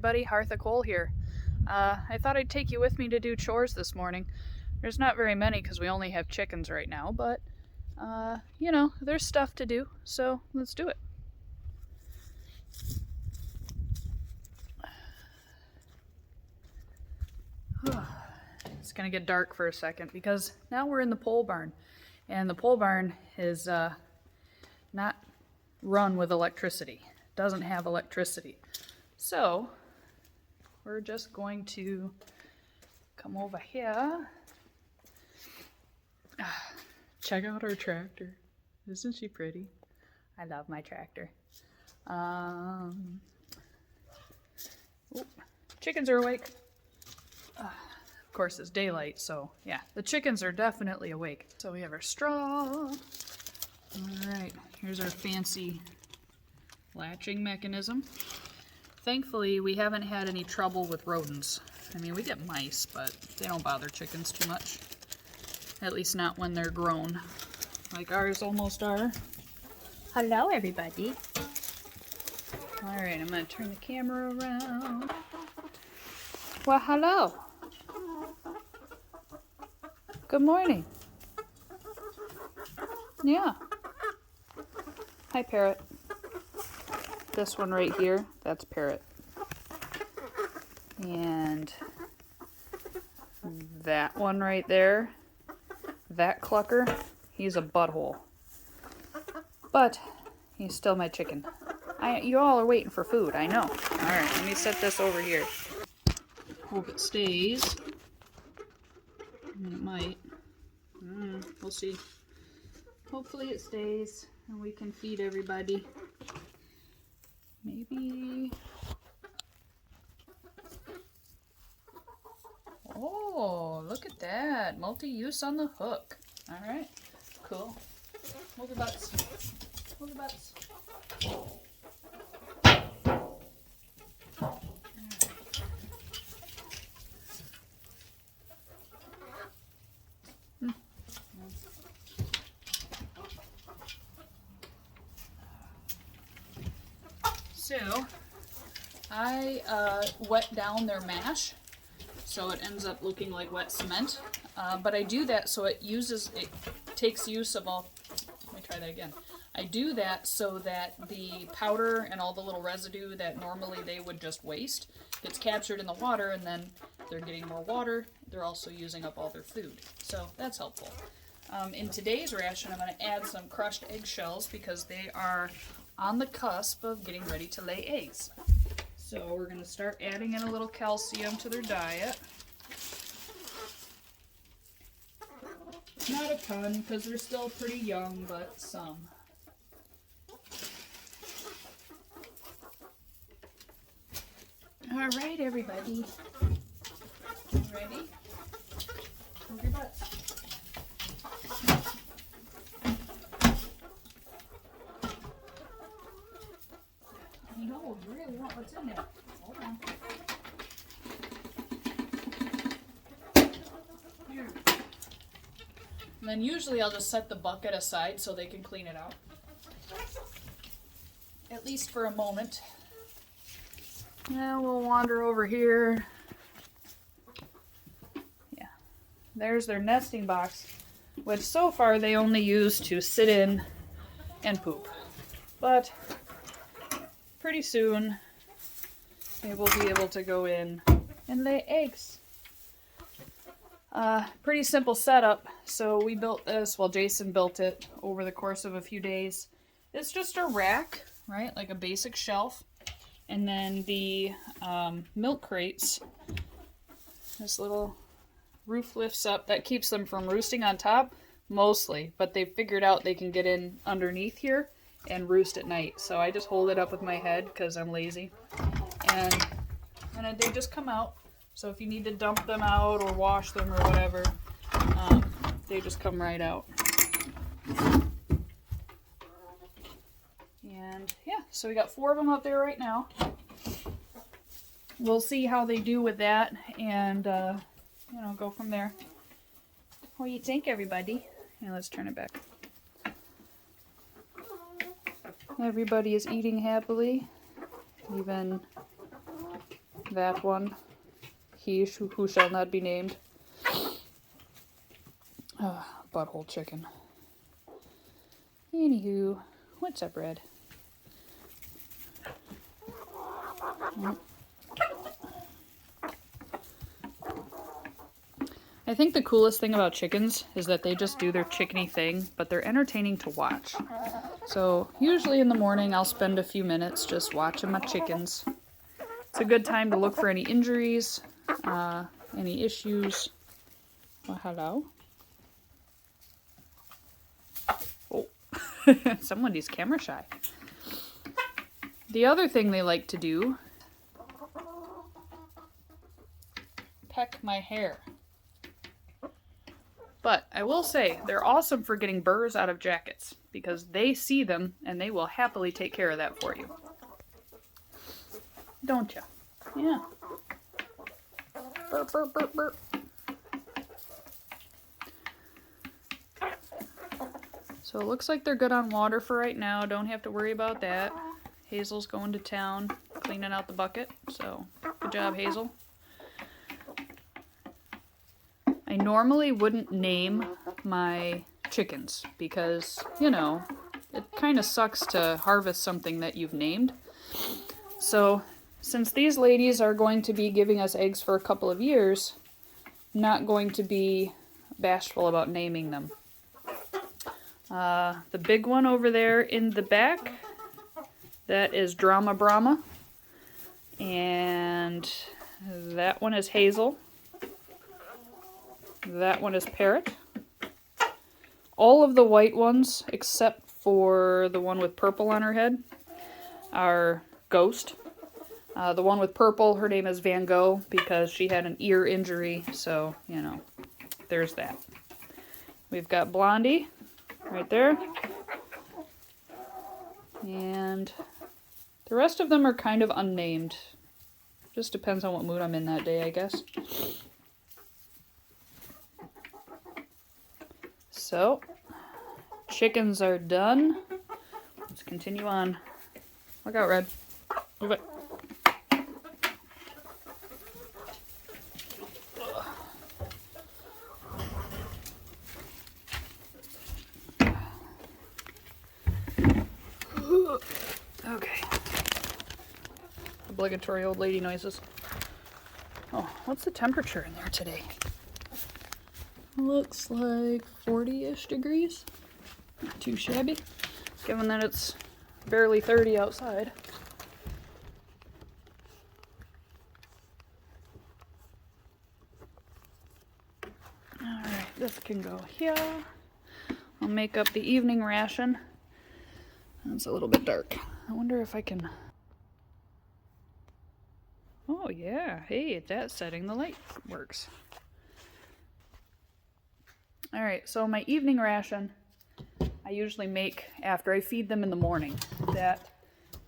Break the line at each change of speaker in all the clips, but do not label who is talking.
everybody, Hartha Cole here. I thought I'd take you with me to do chores this morning. There's not very many because we only have chickens right now, but you know, there's stuff to do, so let's do it. It's gonna get dark for a second because now we're in the pole barn, and the pole barn is not run with electricity. It doesn't have electricity. So we're just going to come over here. Check out our tractor. Isn't she pretty? I love my tractor. Chickens are awake. Of course, it's daylight, so yeah, the chickens are definitely awake. So we have our straw. All right, here's our fancy latching mechanism. Thankfully, we haven't had any trouble with rodents. I mean, we get mice, but they don't bother chickens too much. At least not when they're grown, like ours almost are. Hello, everybody. All right, I'm gonna turn the camera around. Well, hello. Good morning. Yeah. Hi, Parrot. This one right here, that's Parrot. And that one right there, that clucker, he's a butthole. But he's still my chicken. You all are waiting for food, I know. Alright, let me set this over here. Hope it stays. I mean, it might. We'll see. Hopefully it stays and we can feed everybody. Maybe. Oh, look at that. Multi-use on the hook. Alright, cool. Hold your butts. Hold your butts. So, I wet down their mash, so it ends up looking like wet cement. But I do that so it takes use of all, let me try that again. I do that so that the powder and all the little residue that normally they would just waste gets captured in the water, and then they're getting more water. They're also using up all their food. So that's helpful. In today's ration, I'm going to add some crushed eggshells because they are on the cusp of getting ready to lay eggs. So we're going to start adding in a little calcium to their diet. Not a ton because they're still pretty young, but some. All right, everybody. You ready? Move your butts. I know, you really want what's in there. Hold on. Here. And then usually I'll just set the bucket aside so they can clean it out. At least for a moment. Now we'll wander over here. Yeah. There's their nesting box, which so far they only use to sit in and poop. But pretty soon they will be able to go in and lay eggs. Pretty simple setup. So we built this, well, Jason built it over the course of a few days. It's just a rack, right? Like a basic shelf. And then the milk crates, this little roof lifts up. That keeps them from roosting on top, mostly. But they figured out they can get in underneath here and roost at night. So I just hold it up with my head because I'm lazy. And they just come out. So if you need to dump them out or wash them or whatever, they just come right out. And yeah, so we got 4 of them out there right now. We'll see how they do with that and, you know, go from there. What do you think, everybody? Yeah, let's turn it back. Everybody is eating happily. Even that one. He who shall not be named. Butthole chicken. Anywho, what's up, Red? I think the coolest thing about chickens is that they just do their chickeny thing, but they're entertaining to watch. So usually in the morning I'll spend a few minutes just watching my chickens. It's a good time to look for any injuries, any issues. Oh, hello. Oh, somebody's camera shy. The other thing they like to do, peck my hair. But I will say, they're awesome for getting burrs out of jackets, because they see them and they will happily take care of that for you. Don't ya? Yeah. Burp, burp, burp, burp. So it looks like they're good on water for right now. Don't have to worry about that. Hazel's going to town, cleaning out the bucket. So, good job, Hazel. I normally wouldn't name my chickens because, you know, it kind of sucks to harvest something that you've named. So, since these ladies are going to be giving us eggs for a couple of years, I'm not going to be bashful about naming them. The big one over there in the back, that is Drama Brahma. And that one is Hazel. That one is Parrot. All of the white ones, except for the one with purple on her head, are Ghost. The one with purple, her name is Van Gogh because she had an ear injury, so, you know, there's that. We've got Blondie right there. And the rest of them are kind of unnamed. Just depends on what mood I'm in that day, I guess. So, chickens are done. Let's continue on. Look out, Red. Move it. Okay. Obligatory old lady noises. Oh, what's the temperature in there today? Looks like 40-ish degrees. Not too shabby, given that it's barely 30 outside. Alright, this can go here. I'll make up the evening ration. It's a little bit dark. I wonder if I can... Oh yeah, hey, at that setting the light works. Alright, so my evening ration I usually make after I feed them in the morning. That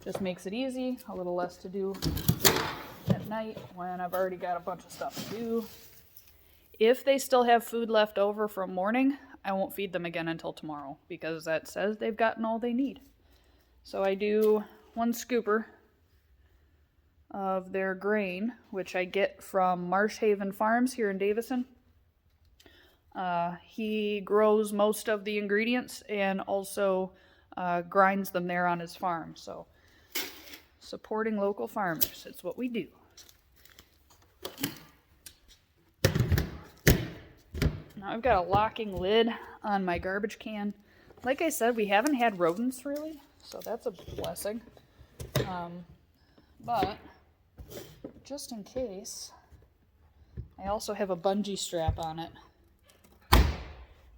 just makes it easy, a little less to do at night when I've already got a bunch of stuff to do. If they still have food left over from morning, I won't feed them again until tomorrow because that says they've gotten all they need. So I do 1 scooper of their grain, which I get from Marsh Haven Farms here in Davison. He grows most of the ingredients and also grinds them there on his farm. So supporting local farmers, it's what we do. Now I've got a locking lid on my garbage can. Like I said, we haven't had rodents really, so that's a blessing. But just in case, I also have a bungee strap on it.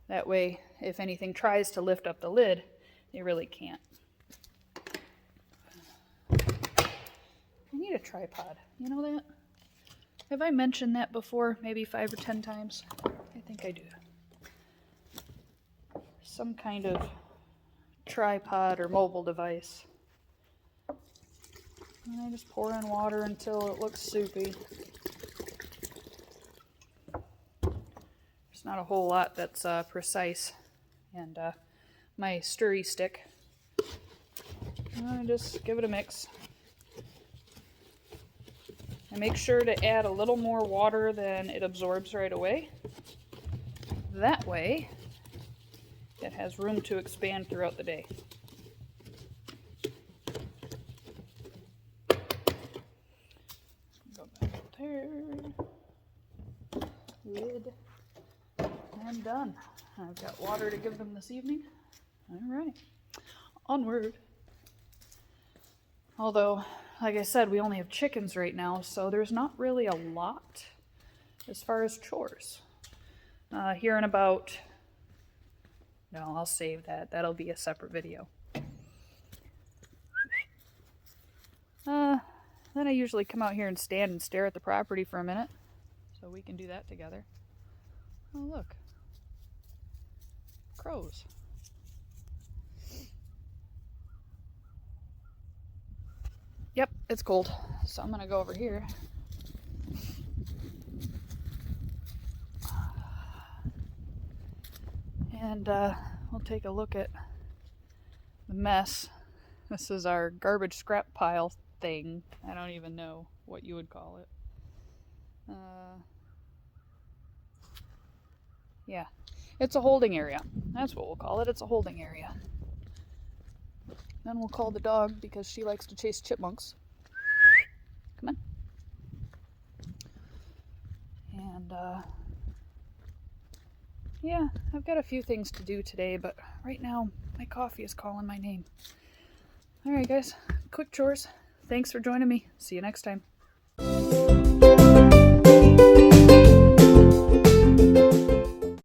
That way, if anything tries to lift up the lid, they really can't. I need a tripod. You know that? Have I mentioned that before? Maybe 5 or 10 times? I think I do. Some kind of tripod or mobile device. And I just pour in water until it looks soupy. There's not a whole lot that's precise. And my stirry stick. And I just give it a mix. I make sure to add a little more water than it absorbs right away. That way, it has room to expand throughout the day. Go back up there. Lid. And done. I've got water to give them this evening. All right. Onward. Although, like I said, we only have chickens right now, so there's not really a lot as far as chores. Here in about... No, I'll save that. That'll be a separate video. Then I usually come out here and stand and stare at the property for a minute, so we can do that together. Oh, look. Crows. Yep, it's cold, so I'm gonna go over here. And we'll take a look at the mess. This is our garbage scrap pile thing. I don't even know what you would call it. Yeah, it's a holding area. That's what we'll call it. It's a holding area. Then we'll call the dog because she likes to chase chipmunks. Come on. And yeah, I've got a few things to do today, but right now my coffee is calling my name. Alright guys, quick chores. Thanks for joining me. See you next time.